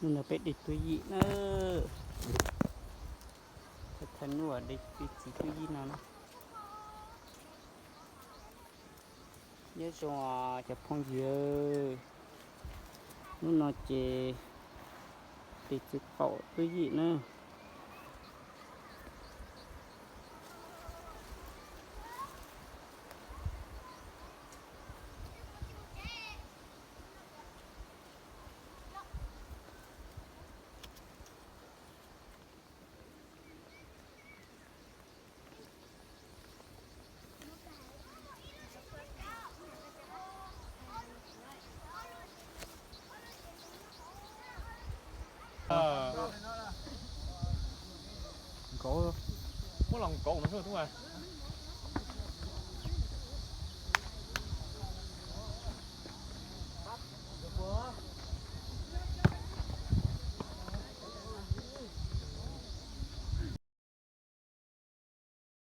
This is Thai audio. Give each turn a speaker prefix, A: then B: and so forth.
A: นู่นน่ะเป็ดดิตัวยีเนอะถ้าทันว่าเด็กปิดสีตัวยีนั่นเยอะจังจะพองเยอะนู่นน่ะเจติดจุดเป่าตัวยีเนอะ
B: có
A: có
B: mỗi lần cổ mình thôi đúng không